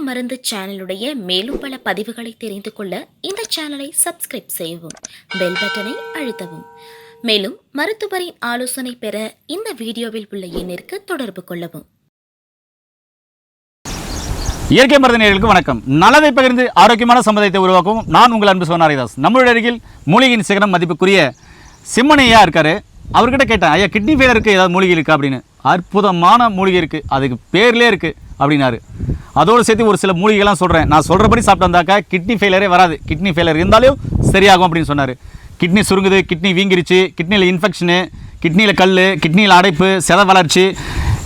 மருந்து சேனலுடைய மேலும் பல பதிவுகளை தெரிந்து கொள்ள இந்த சேனலை சப்ஸ்கிரைப் செய்யவும், பெல் பட்டனை அழுத்தவும். மேலும் மருத்துவரின் ஆலோசனை பெற இந்த வீடியோவில் உள்ள எண்ணிற்கு தொடர்பு கொள்ளவும். இயற்கை மருந்து நேயர்களுக்கு வணக்கம். நலவை பகிர்ந்து ஆரோக்கியமான சமுதாயத்தை உருவாக்கும் நான் உங்கள் அன்பு சோனா ஹரிதாஸ். நம்மளுடைய அருகில் மூலிகையின் சிகரம் மதிப்புக்குரிய சிம்மனையா இருக்காரு. அவர்கிட்ட கேட்டேன், ஐயா கிட்னி ஃபெயிலருக்கு ஏதாவது மூலிகை இருக்கா அப்படின்னு. அற்புதமான மூலிகை இருக்குது, அதுக்கு பேர்லேயே இருக்குது அப்படின்னாரு. அதோடு சேர்த்து ஒரு சில மூலிகைலாம் சொல்கிறேன், நான் சொல்கிறபடி சாப்பிட்டாந்தாக்கா கிட்னி ஃபெயிலரே வராது, கிட்னி ஃபெயிலர் இருந்தாலும் சரியாகும் அப்படின்னு சொன்னார். கிட்னி சுருங்குது, கிட்னி வீங்கிருச்சு, கிட்னியில் இன்ஃபெக்ஷனு, கிட்னியில் கல், கிட்னியில் அடைப்பு, செத வளர்ச்சி,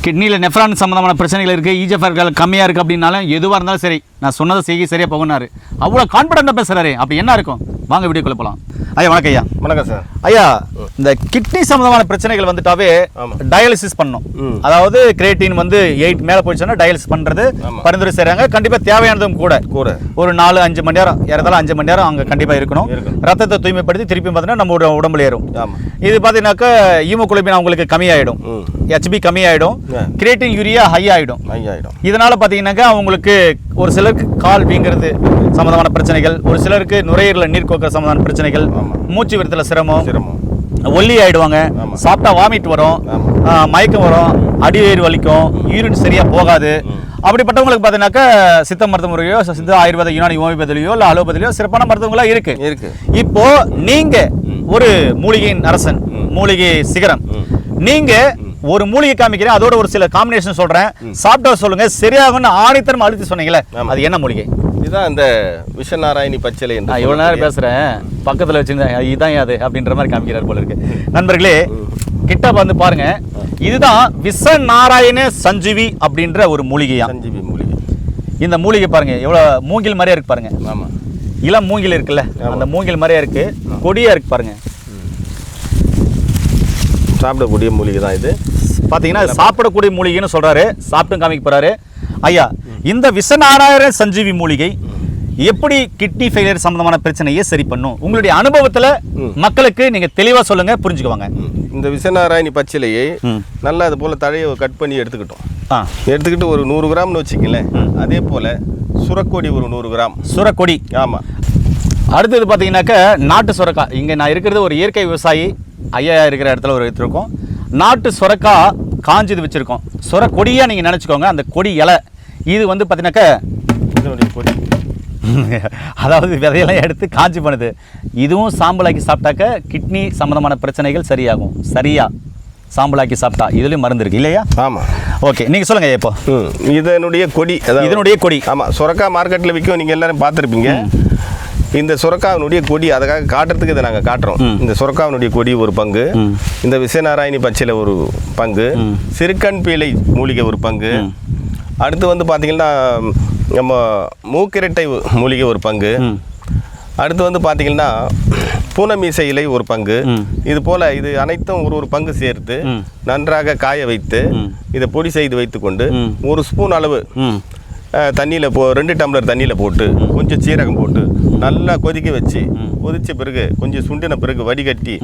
கிட்னியில் நெஃப்ரான் சம்மந்தமான பிரச்சனைகள் இருக்குது, ஈஜிஎஃப்ஆர்கள் கம்மியாக இருக்குது அப்படின்னாலும் எதுவாக இருந்தாலும் சரி, நான் சொன்னதை செய்ய சரியாக போகணாரு. அவ்வளோ கான்ஃபிடென்ட்டாக பேசுகிறாரு. அப்படி என்ன இருக்கும், வாங்க வீடியோக்குள்ள போகலாம். ஐயா வணக்கம். ஐயா வணக்கம் சார். ஐயா, இந்த கிட்னி சம்மந்தமான பிரச்சனைகள் வந்துட்டாவே டயாலிசிஸ் பண்ணணும். அதாவது கிரியேட்டின் வந்து 8 மேலே போயிடுச்சுன்னா டயாலிசிஸ் பண்ணுறது பரிந்துரை செய்கிறாங்க. கண்டிப்பாக தேவையானதும் கூட ஒரு 4-5 மணி நேரம், ஏறதாலும் 5 மணி நேரம் அங்கே கண்டிப்பாக இருக்கணும். ரத்தத்தை தூய்மைப்படுத்தி திருப்பி பார்த்தீங்கன்னா நம்ம உடம்புல ஏறும். இது பார்த்தீங்கன்னாக்கா ஹீமோகுளோபின் அவங்களுக்கு கம்மியாயிடும், HB கம்மியாயிடும், கிரியேட்டின் யூரியா ஹை ஆகிடும். இதனால பார்த்தீங்கன்னாக்கா அவங்களுக்கு ஒரு சிலருக்கு கால் வீங்கிறது சம்மந்தமான பிரச்சனைகள், ஒரு சிலருக்கு நுரையீரலில் நீர் கோக்கிற சம்மந்தமான பிரச்சனைகள், மூச்சு விடுறதுல சிரமம், ஒல்லி ஆயிடுவாங்க, சாப்பிட்டா வாமிட் வரும், மயக்கம் வரும், அடிவயிறு வலிக்கும், யூரின் சரியா போகாது. அப்படிப்பட்டவங்களுக்கு பார்த்தீங்கன்னாக்கா சித்த மருத்துவ முறையோ, சித்த ஆயுர்வேத, யுனானி ஹோமியோபதிலையோ இல்லை அலோபதிலையோ சிறப்பான மருத்துவங்களா இருக்கு. இப்போ நீங்க ஒரு மூலிகையின் அரசன், மூலிகை சிகரம், நீங்க ஒரு மூலிகை காமிக்கிறேன், அதோட ஒரு சில காம்பினேஷன் சொல்றேன், சாப்பிட்டா சொல்லுங்க சரியாகும்னு ஆணித்தரம் அழுத்தி சொன்னீங்களே, அது என்ன மூலிகை? இதுதான் இந்த விஷநாராயணி பச்சிலை. நான் இவ்வளவு நேரம் பேசுறேன், பக்கத்துல வச்சிருந்தேன், இதுதான் அது அப்படின்ற மாதிரி காமிக்கிறார் போல இருக்கு. நண்பர்களே கிட்ட வந்து பாருங்க, இதுதான் விஷநாராயண சஞ்சீவி அப்படின்ற ஒரு மூலிகையா. சஞ்சீவி மூலிகை. இந்த மூலிகை பாருங்க எவ்வளவு மூங்கில் மாதிரியா இருக்கு பாருங்க. ஆமா, இளம் மூங்கில் இருக்குல்ல, அந்த மூங்கில் மாதிரியா இருக்கு, கொடியா இருக்கு பாருங்க. சாப்பிடக்கூடிய மூலிகை தான் இது. பார்த்தீங்கன்னா சாப்பிடக்கூடிய மூலிகைன்னு சொல்றாரு, சாப்பிட்டு காமிக்க போறாரு. ஐயா, இந்த விஷநாராயண சஞ்சீவி மூலிகை எப்படி கிட்னி ஃபெயிலியர் சம்பந்தமான பிரச்சனையை சரி பண்ணும்? உங்களுடைய அனுபவத்துல மக்களுக்கு நீங்க தெளிவா சொல்லுங்க, புரிஞ்சுக்குவாங்க. இந்த விஷநாராயணி பச்சிலையை நல்லா அது போல தழையை கட் பண்ணி எடுத்துக்கிட்டோம். எடுத்துக்கிட்டு ஒரு 100 கிராம்னு வச்சுக்கங்களேன். அதே போல சுரக்கொடி ஒரு 100 கிராம். சுரக்கொடி, ஆமா. அடுத்தது பார்த்தீங்கன்னாக்க நாட்டு சுரக்காய். இங்கே நான் இருக்கிறது ஒரு இயற்கை விவசாயி ஐயா இருக்கிற இடத்துல ஒரு எடுத்துருக்கோம். நாட்டு சுரக்காய் காஞ்சது வச்சுருக்கோம். சுரக்கொடியாக நீங்கள் நினச்சிக்கோங்க. அந்த கொடி இலை இது வந்து பார்த்தீங்கன்னாக்க இதனுடைய கொடி, அதாவது விதையெல்லாம் எடுத்து காஞ்சி பண்ணுது. இதுவும் சாம்பலாக்கி சாப்பிட்டாக்க கிட்னி சம்மந்தமான பிரச்சனைகள் சரியாகும். சரியா சாம்பலாக்கி சாப்பிட்டா இதுலேயும் மருந்து இருக்கு இல்லையா? ஆமாம். ஓகே, நீங்கள் சொல்லுங்கள் இப்போ. இதனுடைய கொடி, இதனுடைய கொடி. ஆமாம், சுரக்காய் மார்க்கெட்டில் விற்கும், நீங்கள் எல்லாரும் பார்த்துருப்பீங்க. இந்த சுரக்காவினுடைய கொடி, அதுக்காக காட்டுறதுக்கு இதை நாங்கள் காட்டுறோம். இந்த சுரக்காவினுடைய கொடி ஒரு பங்கு, இந்த விஷநாராயணி பச்சிலை ஒரு பங்கு, சிறுக்கண் பீலை மூலிகை ஒரு பங்கு, அடுத்து வந்து பார்த்தீங்கன்னா நம்ம மூக்கிரட்டை மூலிகை ஒரு பங்கு, அடுத்து வந்து பார்த்தீங்கன்னா பூனமீசை இலை ஒரு பங்கு. இது போல் இது அனைத்தும் ஒரு பங்கு சேர்த்து நன்றாக காய வைத்து இதை பொடி செய்து வைத்துக்கொண்டு 1 ஸ்பூன் அளவு தண்ணியில் 2 டம்ளர் தண்ணியில் போட்டு கொஞ்சம் சீரகம் போட்டு நல்லா கொதிக்க வச்சு, கொதிச்ச பிறகு கொஞ்சம் சுண்டின பிறகு வடிகட்டி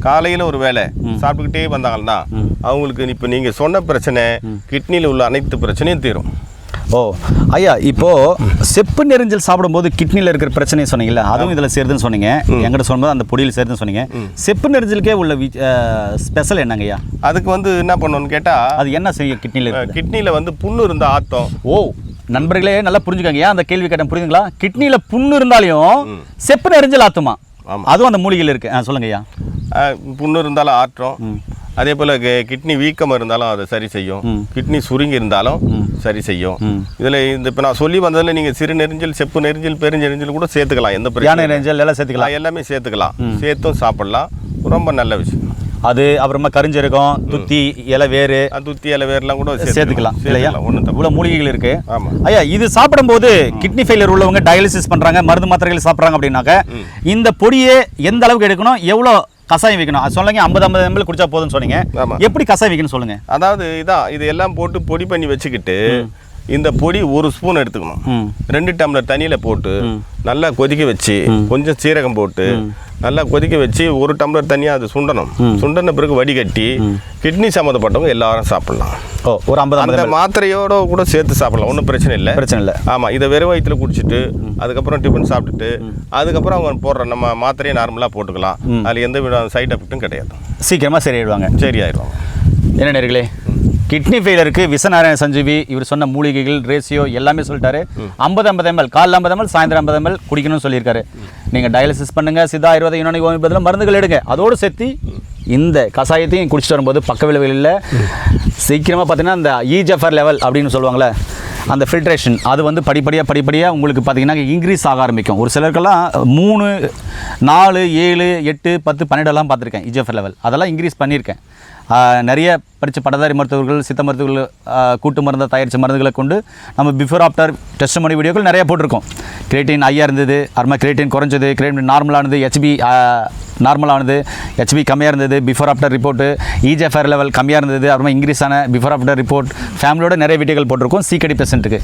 காலையில் ஒரு வேளை சாப்பிட்டுக்கிட்டே வந்தாங்கன்னா அவங்களுக்கு இப்போ நீங்கள் சொன்ன பிரச்சனை, கிட்னியில் உள்ள அனைத்து பிரச்சனையும் தீரும். ஓ ஐயா, இப்போது செப்பு நெரிஞ்சல் சாப்பிடும்போது கிட்னியில் இருக்கிற பிரச்சனையை சொன்னீங்கல்ல, அதுவும் இதில் சேருதுன்னு சொன்னீங்க. எங்கிட்ட சொல்லும்போது அந்த பொடியில் சேருதுன்னு சொன்னீங்க. செப்பு நெரிஞ்சலுக்கே உள்ள ஸ்பெஷல் என்னங்க ஐயா? அதுக்கு வந்து என்ன பண்ணணும்னு கேட்டால், அது என்ன செய்யும் கிட்னியில்? கிட்னியில் வந்து புண்ணு இருந்தால் ஆத்தம். ஓ நண்பர்களே நல்லா புரிஞ்சுக்காங்க. ஏன் அந்த கேள்வி கேட்டேன் புரியுதுங்களா? கிட்னியில் புண்ணு இருந்தாலையும் செப்பு நெரிஞ்சல் ஆத்துமா, அதுவும் அந்த மூலிகையில் இருக்கு. சொல்லுங்க ஐயா. புண்ணு இருந்தாலும் ஆற்றும், அதே போல் கிட்னி வீக்கம் இருந்தாலும் அதை சரி செய்யும், கிட்னி சுருங்கி இருந்தாலும் சரி செய்யும். இதில் இந்த இப்போ நான் சொல்லி வந்ததில் நீங்கள் சிறு நெரிஞ்சல், செப்பு நெரிஞ்சல், பெருஞ்செரிஞ்சல் கூட சேர்த்துக்கலாம். எந்த பிரச்சனை நெரிஞ்சல் எல்லாம் சேர்த்துக்கலாம், எல்லாமே சேர்த்துக்கலாம், சேர்த்தும் சாப்பிடலாம். ரொம்ப நல்ல விஷயம் அது. அப்புறமா கரிஞ்சீரகம், துத்தி இலை வேறு, துத்தி இலை வேறுலாம் கூட சேர்த்துக்கலாம் இல்லையா? இவ்வளோ மூலிகைகள் இருக்கு. ஆமாம் ஐயா, இது சாப்பிடும்போது கிட்னி ஃபெயிலியர் உள்ளவங்க டயாலிசிஸ் பண்ணுறாங்க, மருந்து மாத்திரைகள் சாப்பிட்றாங்க அப்படின்னாக்க இந்த பொடியை எந்த அளவுக்கு எடுக்கணும், எவ்வளோ கசாயம் வைக்கணும்? அது சொல்லுங்க. 50 ml குடிச்சா போதும்னு சொன்னீங்க. எப்படி கசாயம் வைக்கணும் சொல்லுங்க. அதாவது இதான், இது எல்லாம் போட்டு பொடி பண்ணி வச்சுக்கிட்டு இந்த பொடி 1 ஸ்பூன் எடுத்துக்கணும். 2 டம்ளர் தண்ணியில் போட்டு நல்லா கொதிக்க வச்சு கொஞ்சம் சீரகம் போட்டு நல்லா கொதிக்க வச்சு 1 டம்ளர் தண்ணியாக அது சுண்டணும். சுண்டன பிறகு வடிகட்டி கிட்னி சம்மந்தப்பட்டவங்க எல்லாரும் சாப்பிடலாம். ஒரு 50 அந்த மாத்திரையோட கூட சேர்த்து சாப்பிடலாம், ஒன்றும் பிரச்சனை இல்லை. ஆமாம், இதை வெறும் வயிற்றுல குடிச்சிட்டு அதுக்கப்புறம் டிஃபன் சாப்பிட்டுட்டு அதுக்கப்புறம் அவங்க போடுற நம்ம மாத்திரையை நார்மலாக போட்டுக்கலாம். அதில் எந்த வித சைட் எஃபெக்ட்டும் கிடையாது. சீக்கிரமாக சரியாயிடுவாங்க. என்ன நேர்களே, கிட்னி ஃபெயிலருக்கு விசநாராயண சஞ்சீவி இவர் சொன்ன மூலிகைகள் ரேஷியோ எல்லாமே சொல்லிட்டாரு. 50 ml காலைல 50 ml சாயந்தரம் 50 ml குடிக்கணும்னு சொல்லியிருக்காரு. நீங்கள் டயாலிசிஸ் பண்ணுங்க, சித்தா ஆயுர்வேத யுனானி ஹோமியோபதியில் மருந்துகள் எடுங்க, அதோடு சேர்த்து இந்த கஷாயத்தையும் குடிச்சிட்டு வரும்போது பக்க விளைவுகளில் சீக்கிரமாக பார்த்தீங்கன்னா இந்த ஈஜெஃபர் லெவல் அப்படின்னு சொல்லுவாங்களே, அந்த ஃபில்ட்ரேஷன் அது வந்து படிப்படியாக உங்களுக்கு பார்த்தீங்கன்னா இன்க்ரீஸ் ஆக ஆரம்பிக்கும். ஒரு சிலருக்கெல்லாம் 3, 4, 7, 8, 10, 12 பார்த்துருக்கேன் ஈஜெஃபர் லெவல், அதெல்லாம் இன்க்ரீஸ் பண்ணியிருக்கேன். நிறைய படித்த பட்டதாரி மருத்துவர்கள், சித்த மருத்துவர்கள் கூட்டு மருந்தை தயாரித்த மருந்துகளை கொண்டு நம்ம பிஃபோர் ஆஃப்டர் டெஸ்ட் வீடியோக்கள் நிறைய போட்டிருக்கோம். கிரேட்டின் ஹையாக இருந்தது, அப்புறமா கிரேட்டின் குறைஞ்சது, கிரேட்டின் நார்மலானது, ஹெச்பி நார்மலானது, ஹெச்பி கம்மியாக இருந்தது, பிஃபோர் ஆஃப்டர் ரிப்போர்ட்டு, ஈஜெஃபர் லெவல் கம்மியாக இருந்தது, அப்புறமா இன்க்ரீஸ் ஆன பிஃபோர் ஆஃப்டர் ரிப்போர்ட், ஃபேமிலியோட நிறைய வீடியோக்கள் போட்டிருக்கோம் CKD பேஷண்ட்டுக்கு.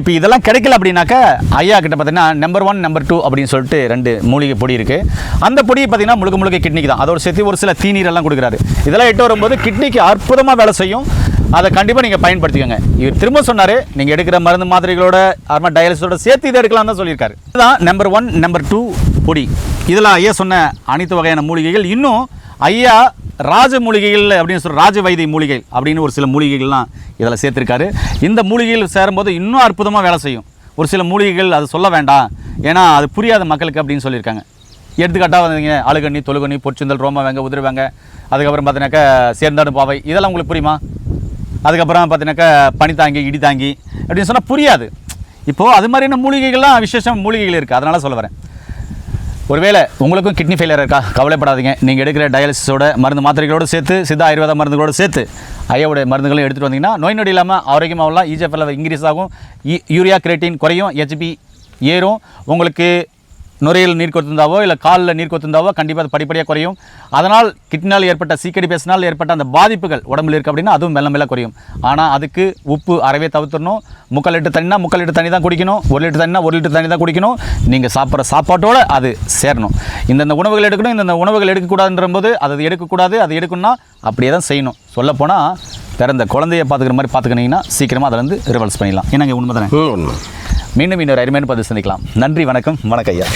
இப்போ இதெல்லாம் கிடைக்கல அப்படின்னாக்கா ஐயா கிட்ட பார்த்தீங்கன்னா நம்பர் 1 நம்பர் 2 அப்படின்னு சொல்லிட்டு 2 மூலிகை பொடி இருக்குது. அந்த பொடி பார்த்தீங்கன்னா முழுக்க கிட்னிக்கு தான், அதோட சேர்த்து ஒரு சில தீநீரெல்லாம் கொடுக்குறாரு. இதெல்லாம் எட்டு வரும்போது கிட்னிக்கு அற்புதமாக வேலை செய்யும். அதை கண்டிப்பாக நீங்கள் பயன்படுத்திக்கோங்க. இவர் திரும்ப சொன்னார், நீங்கள் எடுக்கிற மருந்து மாத்திரைகளோட அப்புறமா டயாலிசிஸோட சேர்த்து இதை எடுக்கலாம் தான் சொல்லியிருக்காரு. இதுதான் நம்பர் 1 நம்பர் 2 பொடி. இதில் ஐயா சொன்ன அனைத்து வகையான மூலிகைகள், இன்னும் ஐயா ராஜ மூலிகைகள் அப்படின்னு சொல்கிற ராஜ வைத்திய மூலிகை அப்படின்னு ஒரு சில மூலிகைகள்லாம் இதில் சேர்த்துருக்காரு. இந்த மூலிகைகள் சேரும்போது இன்னும் அற்புதமாக வேலை செய்யும். ஒரு சில மூலிகைகள் அது சொல்ல வேண்டாம், ஏன்னா அது புரியாத மக்களுக்கு அப்படின்னு சொல்லியிருக்காங்க. எடுத்துக்காட்டாக வந்தீங்க அழுகண்ணி, தொழுகண்ணி, பொற்சுந்தல், ரோமா வேங்க, உதிரவேங்க, அதுக்கப்புறம் பார்த்தீங்கன்னாக்கா சேர்ந்தாடு பாவை, இதெல்லாம் உங்களுக்கு புரியுமா? அதுக்கப்புறம் பார்த்தீங்கன்னாக்கா பனித்தாங்கி, இடி தாங்கி அப்படின்னு சொன்னால் புரியாது. இப்போது அது மாதிரியான மூலிகைகள்லாம் விசேஷம் மூலிகைகள் இருக்குது, அதனால் சொல்ல வரேன். ஒருவேளை உங்களுக்கும் கிட்னி ஃபெயிலியர் இருக்கா, கவலைப்படாதீங்க. நீங்கள் எடுக்கிற டயாலிசிஸோட மருந்து மாத்திரைகளோடு சேர்த்து சித்தா ஆயுர்வேத மருந்துகளோடு சேர்த்து ஐயாவோட மருந்துகளும் எடுத்துகிட்டு வந்தீங்கன்னா நோய் நொடி இல்லாமல் ஆரோக்கியமாகலாம். ஈஜெஃபர் லெவல் இன்க்ரீஸ் ஆகும், யூரியா கிரேட்டின் குறையும், ஹெச்பி ஏறும். உங்களுக்கு நுரையில் நீர் கொத்துந்தாவோ இல்லை காலில் நீர் கொத்துந்தாவோ கண்டிப்பாக அது படிப்படியாக குறையும். அதனால் கிட்னினால் ஏற்பட்ட CKD பேஷனால் ஏற்பட்ட அந்த பாதிப்புகள் உடம்புல இருக்குது அப்படின்னா அதுவும் மெல்ல குறையும். ஆனால் அதுக்கு உப்பு அறவே தவிர்த்துடணும். 3/4 லிட்டர் தண்ணினா 3/4 லிட்டர் தண்ணி தான் குடிக்கணும், 1 லிட்டர் தண்ணினா 1 லிட்டர் தண்ணி தான் குடிக்கணும். நீங்கள் சாப்பிட்ற சாப்பாட்டோடு அது சேரணும். இந்த உணவுகள் எடுக்கணும், இந்த உணவுகள் எடுக்கக்கூடாதுன்ற போது அது எடுக்கக்கூடாது, அது எடுக்கணும்னா அப்படியே தான் செய்யணும். சொல்லப்போனால் பிறந்த குழந்தைய பார்த்துக்கிற மாதிரி பார்த்துக்கினீங்கன்னா சீக்கிரமாக அதில் வந்து ரிவல்ஸ் பண்ணிடலாம். என்னங்க உண்மை தானே? மீண்டும் இன்னொரு அருமையான பதிவு சந்திக்கலாம். நன்றி, வணக்கம். வணக்கம் ஐயா.